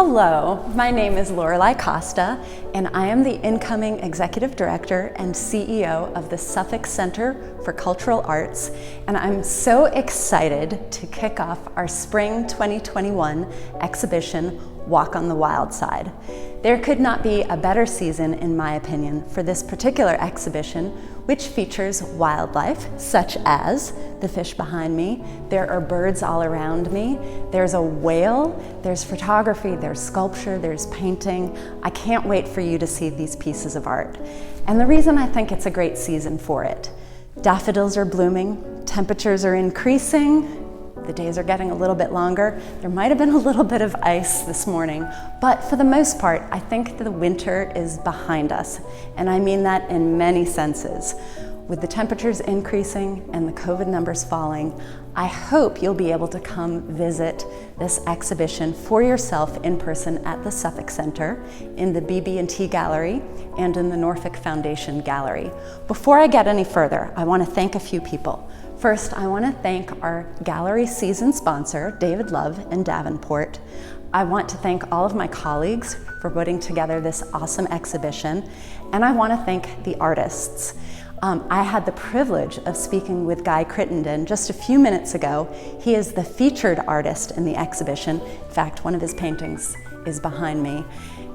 Hello, my name is Lorelei Costa, and I am the incoming Executive Director and CEO of the Suffolk Center for Cultural Arts, and I'm so excited to kick off our Spring 2021 exhibition, Walk on the Wild Side. There could not be a better season, in my opinion, for this particular exhibition, which features wildlife, such as the fish behind me. There are birds all around me. There's a whale, there's photography, there's sculpture, there's painting. I can't wait for you to see these pieces of art. And the reason I think it's a great season for it: daffodils are blooming, temperatures are increasing, the days are getting a little bit longer. There might have been a little bit of ice this morning, but for the most part, I think the winter is behind us. And I mean that in many senses. With the temperatures increasing and the COVID numbers falling, I hope you'll be able to come visit this exhibition for yourself in person at the Suffolk Center, in the BB&T Gallery, and in the Norfolk Foundation Gallery. Before I get any further, I want to thank a few people. First, I want to thank our gallery season sponsor, David Love in Davenport. I want to thank all of my colleagues for putting together this awesome exhibition, and I want to thank the artists. I had the privilege of speaking with Guy Crittenden just a few minutes ago. He is the featured artist in the exhibition. In fact, one of his paintings is behind me,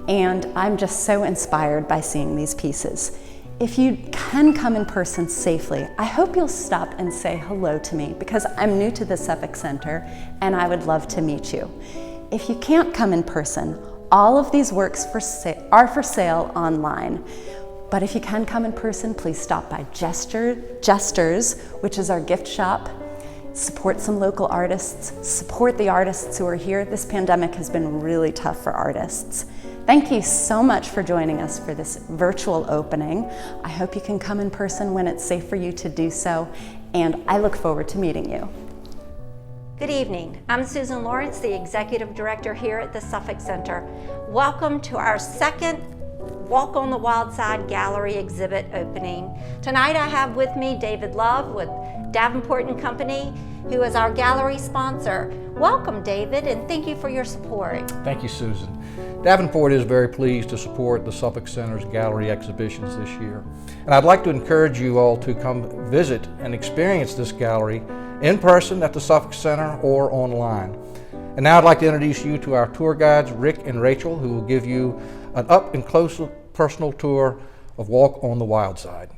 and I'm just so inspired by seeing these pieces. If you can come in person safely, I hope you'll stop and say hello to me, because I'm new to the Suffolk Center and I would love to meet you. If you can't come in person, all of these works are for sale online. But if you can come in person, please stop by Jesters, which is our gift shop. Support some local artists, support the artists who are here. This pandemic has been really tough for artists. Thank you so much for joining us for this virtual opening. I hope you can come in person when it's safe for you to do so, and I look forward to meeting you. Good evening. I'm Susan Lawrence, the Executive Director here at the Suffolk Center. Welcome to our second Walk on the Wild Side Gallery exhibit opening. Tonight I have with me David Love with Davenport & Company, who is our gallery sponsor. Welcome, David, and thank you for your support. Thank you, Susan. Davenport is very pleased to support the Suffolk Center's gallery exhibitions this year. And I'd like to encourage you all to come visit and experience this gallery in person at the Suffolk Center or online. And now I'd like to introduce you to our tour guides, Rick and Rachel, who will give you an up and close personal tour of Walk on the Wild Side.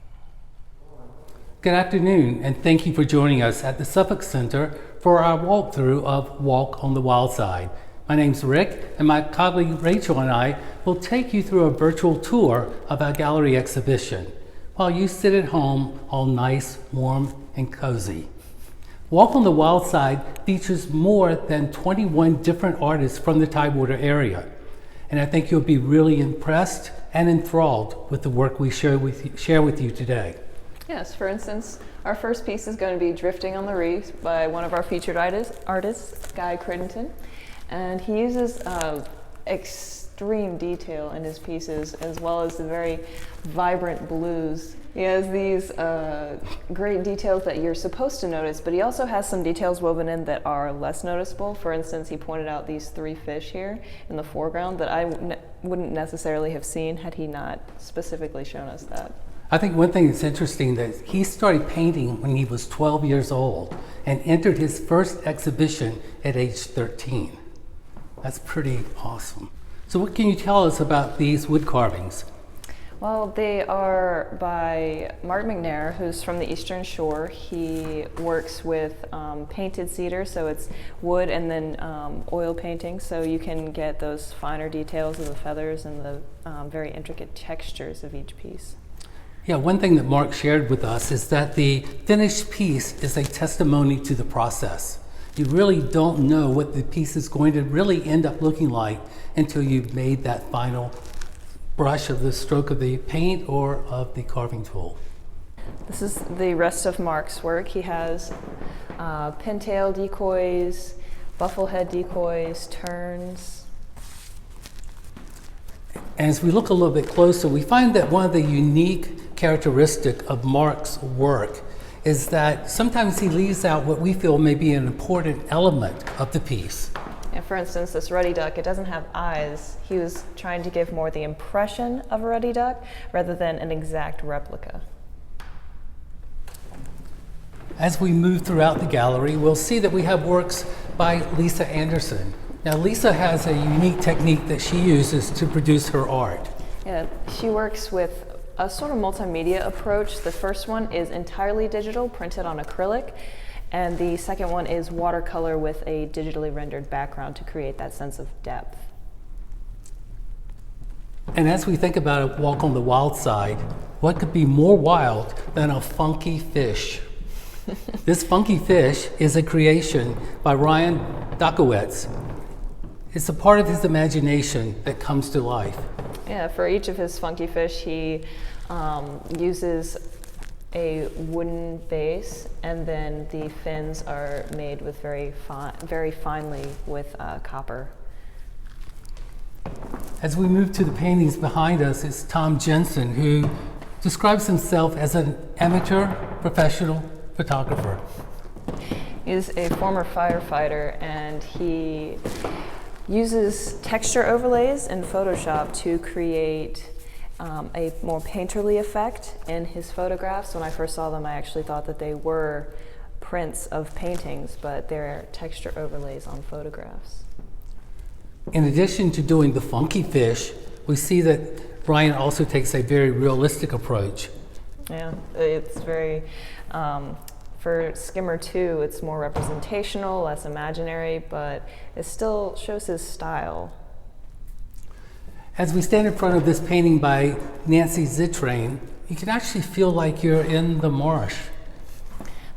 Good afternoon, and thank you for joining us at the Suffolk Center for our walkthrough of Walk on the Wild Side. My name's Rick, and my colleague Rachel and I will take you through a virtual tour of our gallery exhibition while you sit at home all nice, warm, and cozy. Walk on the Wild Side features more than 21 different artists from the Tidewater area, and I think you'll be really impressed and enthralled with the work we share with you today. Yes, for instance, our first piece is going to be Drifting on the Reef by one of our featured artists, Guy Crittenden. And he uses extreme detail in his pieces, as well as the very vibrant blues. He has these great details that you're supposed to notice, but he also has some details woven in that are less noticeable. For instance, he pointed out these 3 fish here in the foreground that I wouldn't necessarily have seen had he not specifically shown us that. I think one thing that's interesting that he started painting when he was 12 years old and entered his first exhibition at age 13. That's pretty awesome. So what can you tell us about these wood carvings? Well, they are by Mark McNair, who's from the Eastern Shore. He works with painted cedar, so it's wood and then oil painting, so you can get those finer details of the feathers and the very intricate textures of each piece. Yeah, one thing that Mark shared with us is that the finished piece is a testimony to the process. You really don't know what the piece is going to really end up looking like until you've made that final brush of the stroke of the paint or of the carving tool. This is the rest of Mark's work. He has pintail decoys, bufflehead decoys, terns. As we look a little bit closer, we find that one of the unique characteristic of Mark's work is that sometimes he leaves out what we feel may be an important element of the piece. Yeah, And for instance, this ruddy duck, it doesn't have eyes. He was trying to give more the impression of a ruddy duck rather than an exact replica. As we move throughout the gallery, we'll see that we have works by Lisa Anderson. Now, Lisa has a unique technique that she uses to produce her art. Yeah, she works with a sort of multimedia approach. The first one is entirely digital, printed on acrylic, and the second one is watercolor with a digitally rendered background to create that sense of depth. And as we think about a walk on the wild side, what could be more wild than a funky fish? This funky fish is a creation by Ryan Dakowitz. It's a part of his imagination that comes to life. Yeah, for each of his funky fish, he uses a wooden base, and then the fins are made with very finely with copper. As we move to the paintings behind us, it's Tom Jensen, who describes himself as an amateur professional photographer. He's a former firefighter, and he uses texture overlays in Photoshop to create a more painterly effect in his photographs. When I first saw them, I actually thought that they were prints of paintings, but they're texture overlays on photographs. In addition to doing the funky fish, we see that Ryan also takes a very realistic approach. Yeah, it's very, for Skimmer 2, it's more representational, less imaginary, but it still shows his style. As we stand in front of this painting by Nancy Zittrain, you can actually feel like you're in the marsh.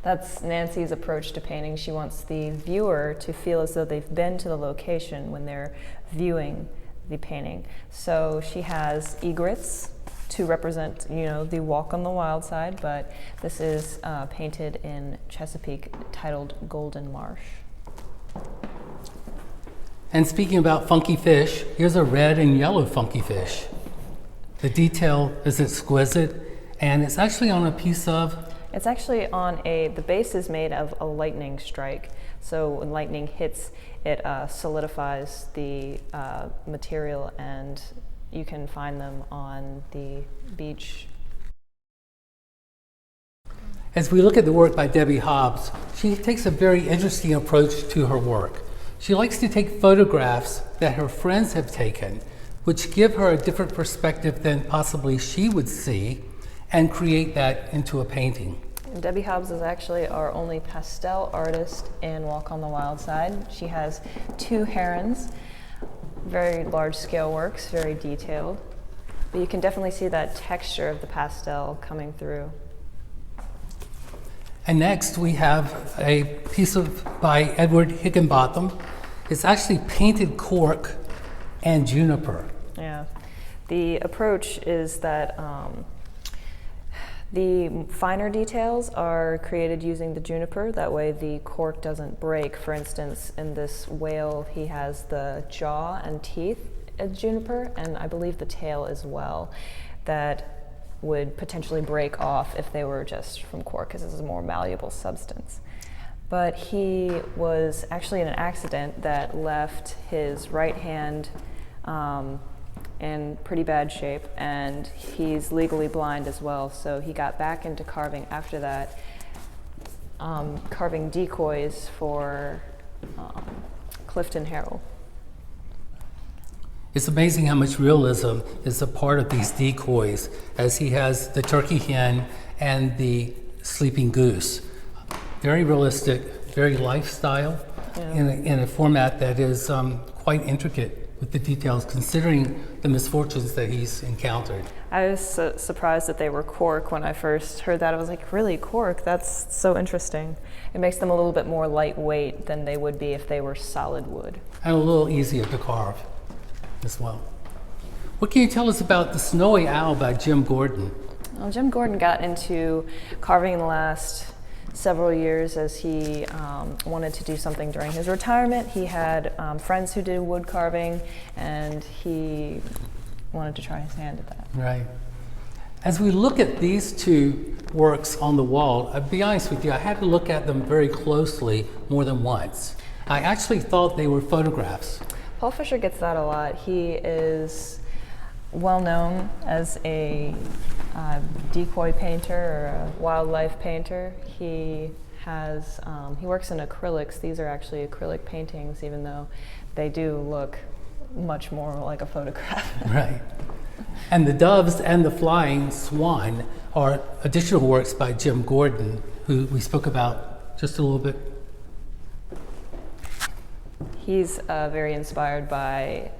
That's Nancy's approach to painting. She wants the viewer to feel as though they've been to the location when they're viewing the painting. So she has egrets to represent, the walk on the wild side, but this is painted in Chesapeake, titled Golden Marsh. And speaking about funky fish, here's a red and yellow funky fish. The detail is exquisite, and it's actually on a piece of... It's actually on the base is made of a lightning strike. So when lightning hits, it solidifies the material, and you can find them on the beach. As we look at the work by Debbie Hobbs, she takes a very interesting approach to her work. She likes to take photographs that her friends have taken, which give her a different perspective than possibly she would see, and create that into a painting. And Debbie Hobbs is actually our only pastel artist in Walk on the Wild Side. She has 2 herons, very large scale works, very detailed. But you can definitely see that texture of the pastel coming through. And next we have a piece by Edward Higginbotham. It's actually painted cork and juniper. Yeah, the approach is that the finer details are created using the juniper. That way the cork doesn't break. For instance, in this whale, he has the jaw and teeth as juniper, and I believe the tail as well, that would potentially break off if they were just from cork, because this is a more malleable substance. But he was actually in an accident that left his right hand in pretty bad shape, and he's legally blind as well, so he got back into carving after that, carving decoys for Clifton Harrell. It's amazing how much realism is a part of these decoys, as he has the turkey hen and the sleeping goose. Very realistic, very lifestyle, Yeah. in a format that is quite intricate with the details, considering the misfortunes that he's encountered. I was so surprised that they were cork when I first heard that. I was like, really, cork? That's so interesting. It makes them a little bit more lightweight than they would be if they were solid wood. And a little easier to carve as well. What can you tell us about The Snowy Owl by Jim Gordon? Well, Jim Gordon got into carving in the last several years as he wanted to do something during his retirement. He had friends who did wood carving, and he wanted to try his hand at that. Right. As we look at these 2 works on the wall, I'll be honest with you, I had to look at them very closely more than once. I actually thought they were photographs. Paul Fisher gets that a lot. He is well known as a decoy painter or a wildlife painter. He works in acrylics. These are actually acrylic paintings, even though they do look much more like a photograph. Right. And the doves and the flying swan are additional works by Jim Gordon, who we spoke about just a little bit. He's very inspired by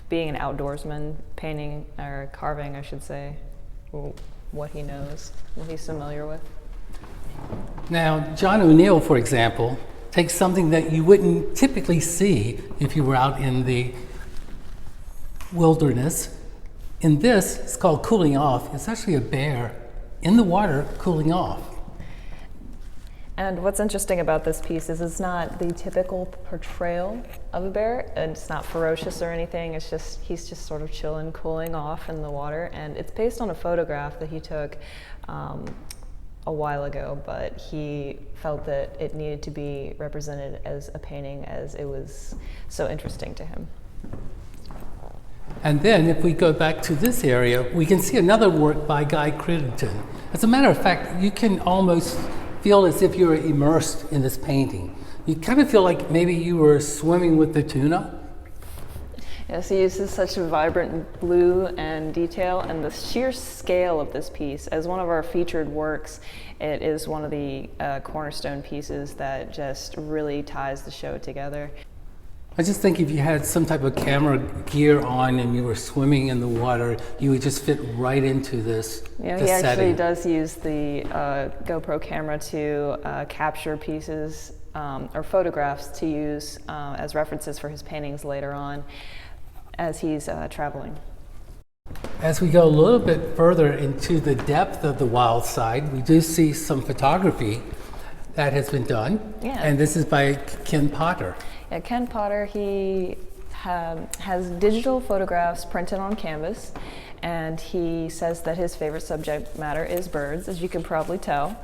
being an outdoorsman, painting or carving, I should say, what he knows, what he's familiar with. Now, John O'Neill, for example, takes something that you wouldn't typically see if you were out in the wilderness. In this, it's called cooling off. It's actually a bear in the water cooling off. And what's interesting about this piece is it's not the typical portrayal of a bear, and it's not ferocious or anything. It's just, he's just sort of chilling, cooling off in the water. And it's based on a photograph that he took a while ago, but he felt that it needed to be represented as a painting as it was so interesting to him. And then if we go back to this area, we can see another work by Guy Crittenden. As a matter of fact, you can almost feel as if you're immersed in this painting. You kind of feel like maybe you were swimming with the tuna. Yes, he uses such a vibrant blue and detail, and the sheer scale of this piece. As one of our featured works, it is one of the cornerstone pieces that just really ties the show together. I just think if you had some type of camera gear on and you were swimming in the water, you would just fit right into this. Yeah, this he actually setting. does use the GoPro camera to capture pieces or photographs to use as references for his paintings later on as he's traveling. As we go a little bit further into the depth of the wild side, we do see some photography that has been done. Yeah. And this is by Ken Potter. Yeah, Ken Potter, he has digital photographs printed on canvas, and he says that his favorite subject matter is birds, as you can probably tell.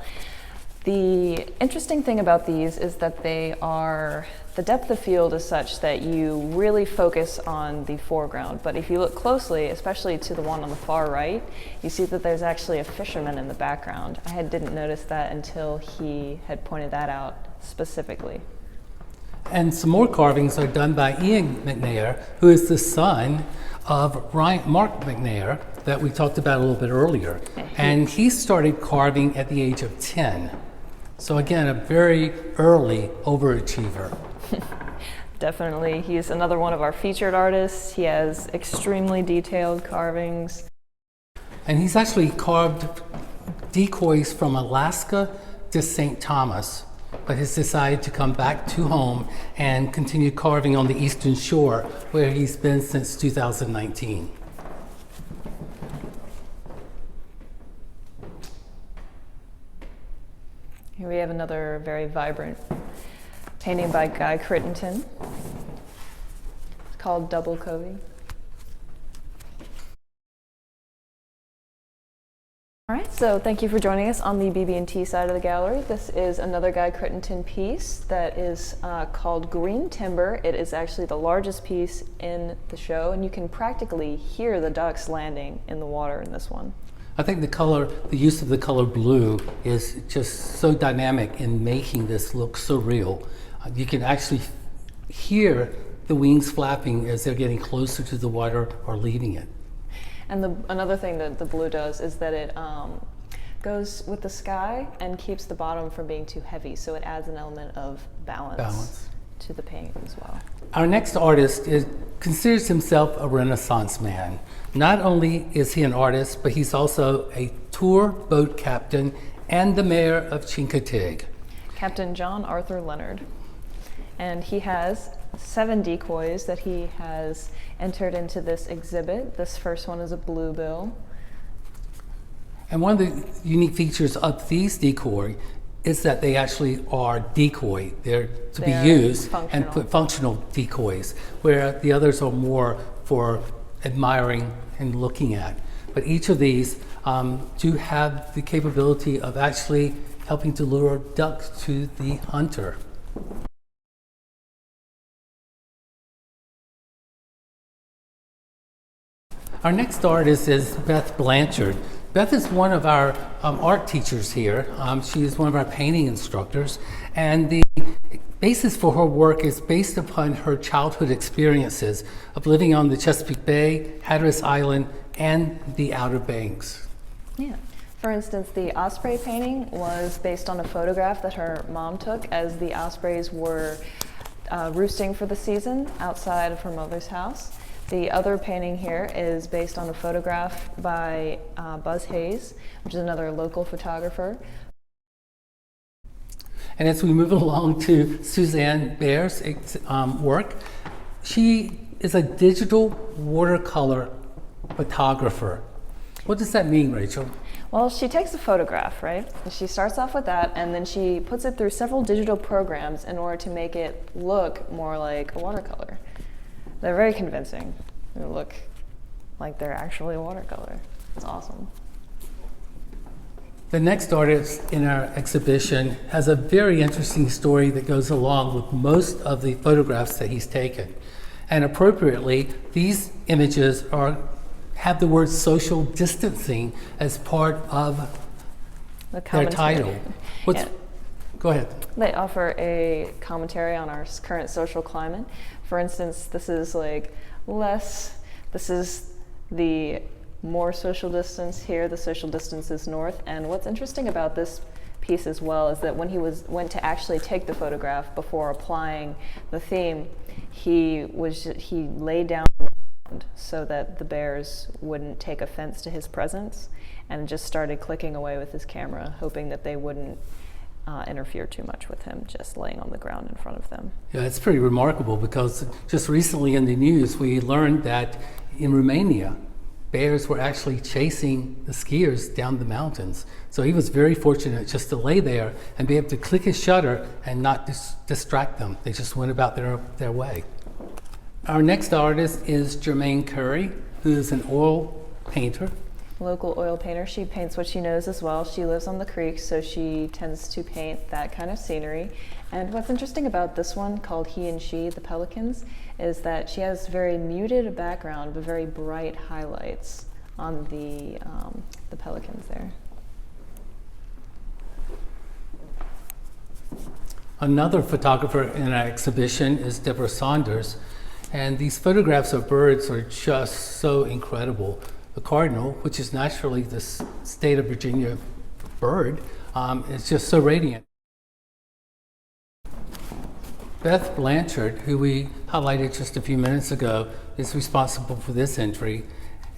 The interesting thing about these is that the depth of field is such that you really focus on the foreground, but if you look closely, especially to the one on the far right, you see that there's actually a fisherman in the background. I didn't notice that until he had pointed that out specifically. And some more carvings are done by Ian McNair, who is the son of Mark McNair that we talked about a little bit earlier. And he started carving at the age of 10. So again, a very early overachiever. Definitely. He's another one of our featured artists. He has extremely detailed carvings. And he's actually carved decoys from Alaska to St. Thomas, but has decided to come back to home and continue carving on the Eastern Shore, where he's been since 2019. Here we have another very vibrant painting by Guy Crittenden. It's called Double Covey. All right, so thank you for joining us on the BB&T side of the gallery. This is another Guy Crittenden piece that is called Green Timber. It is actually the largest piece in the show, and you can practically hear the ducks landing in the water in this one. I think the use of the color blue is just so dynamic in making this look so real. You can actually hear the wings flapping as they're getting closer to the water or leaving it. And another thing that the blue does is that it goes with the sky and keeps the bottom from being too heavy, so it adds an element of balance to the painting as well. Our next artist considers himself a Renaissance man. Not only is he an artist, but he's also a tour boat captain and the mayor of Chincoteague. Captain John Arthur Leonard. And he has 7 decoys that he has entered into this exhibit. This first one is a bluebill. And one of the unique features of these decoy is that they actually are decoy. They're be used functional. and put functional decoys, where the others are more for admiring and looking at. But each of these do have the capability of actually helping to lure ducks to the hunter. Our next artist is Beth Blanchard. Beth is one of our art teachers here. She is one of our painting instructors, and the basis for her work is based upon her childhood experiences of living on the Chesapeake Bay, Hatteras Island, and the Outer Banks. Yeah. For instance, the osprey painting was based on a photograph that her mom took as the ospreys were roosting for the season outside of her mother's house. The other painting here is based on a photograph by Buzz Hayes, which is another local photographer. And as we move along to Suzanne Baer's work, she is a digital watercolor photographer. What does that mean, Rachel? Well, she takes a photograph, right? She starts off with that, and then she puts it through several digital programs in order to make it look more like a watercolor. They're very convincing. They look like they're actually watercolor. It's awesome. The next artist in our exhibition has a very interesting story that goes along with most of the photographs that he's taken. And appropriately, these images have the word social distancing as part of their title. Go ahead. They offer a commentary on our current social climate. For instance, this is this is the more social distance here, the social distance is north. And what's interesting about this piece as well is that when he went to actually take the photograph before applying the theme, he laid down on the ground so that the bears wouldn't take offense to his presence, and just started clicking away with his camera, hoping that they wouldn't interfere too much with him just laying on the ground in front of them. Yeah, it's pretty remarkable because just recently in the news we learned that in Romania, bears were actually chasing the skiers down the mountains. So he was very fortunate just to lay there and be able to click his shutter and not distract them. They just went about their way. Our next artist is Jermaine Curry, who is an oil painter. Local oil painter. She paints what she knows as well. She lives on the creek, so she tends to paint that kind of scenery. And what's interesting about this one, called He and She, the Pelicans, is that she has very muted background but very bright highlights on the pelicans there. Another photographer in our exhibition is Deborah Saunders, and these photographs of birds are just so incredible. The cardinal, which is naturally the state of Virginia bird, is just so radiant. Beth Blanchard, who we highlighted just a few minutes ago, is responsible for this entry,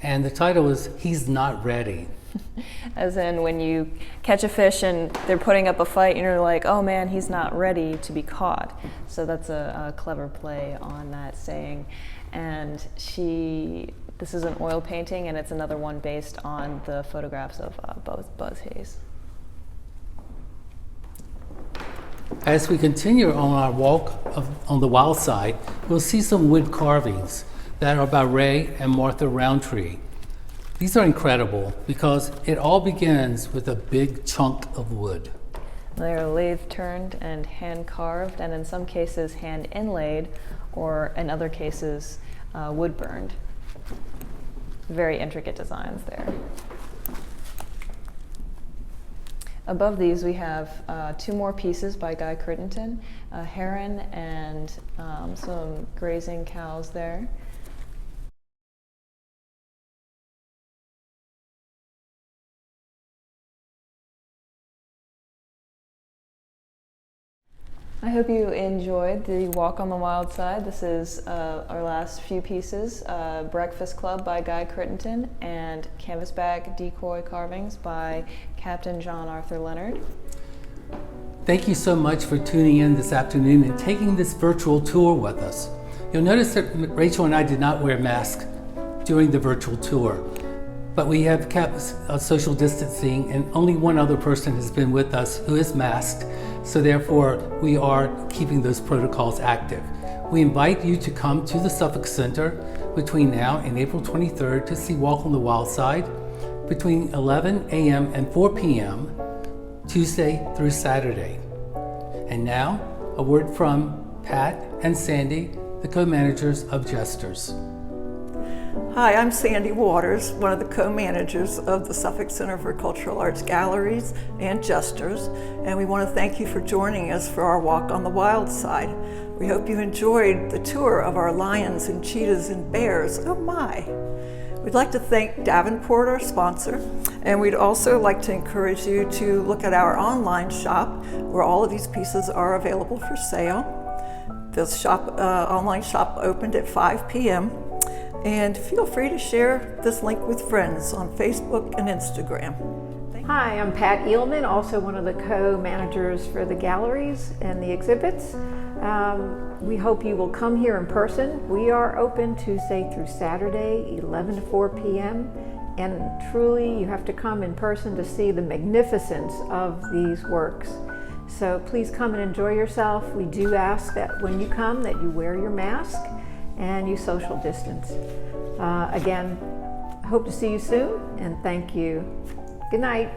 and the title is He's Not Ready. As in when you catch a fish and they're putting up a fight and you're like, oh man, he's not ready to be caught. So that's a clever play on that saying. And this is an oil painting, and it's another one based on the photographs of Buzz Hayes. As we continue on our walk on the wild side, we'll see some wood carvings that are by Ray and Martha Roundtree. These are incredible because it all begins with a big chunk of wood. They're lathe turned and hand carved, and in some cases hand inlaid, or in other cases wood burned. Very intricate designs there. Above these we have two more pieces by Guy Crittenden, a heron and some grazing cows there. I hope you enjoyed the Walk on the Wild Side. This is our last few pieces, Breakfast Club by Guy Crittenden and Canvasback Decoy Carvings by Captain John Arthur Leonard. Thank you so much for tuning in this afternoon and taking this virtual tour with us. You'll notice that Rachel and I did not wear masks during the virtual tour, but we have kept social distancing, and only one other person has been with us who is masked. So therefore, we are keeping those protocols active. We invite you to come to the Suffolk Center between now and April 23rd to see Walk on the Wild Side between 11 a.m. and 4 p.m. Tuesday through Saturday. And now, a word from Pat and Sandy, the co-managers of Jesters. Hi, I'm Sandy Waters, one of the co-managers of the Suffolk Center for Cultural Arts Galleries and Jesters, and we want to thank you for joining us for our Walk on the Wild Side. We hope you enjoyed the tour of our lions and cheetahs and bears. Oh my! We'd like to thank Davenport, our sponsor, and we'd also like to encourage you to look at our online shop where all of these pieces are available for sale. The online shop opened at 5 p.m. And feel free to share this link with friends on Facebook and Instagram. Hi, I'm Pat Eelman, also one of the co-managers for the galleries and the exhibits. We hope you will come here in person. We are open Tuesday through Saturday, 11 to 4 p.m. And truly, you have to come in person to see the magnificence of these works. So please come and enjoy yourself. We do ask that when you come that you wear your mask and you social distance. Again, hope to see you soon, and thank you. Good night.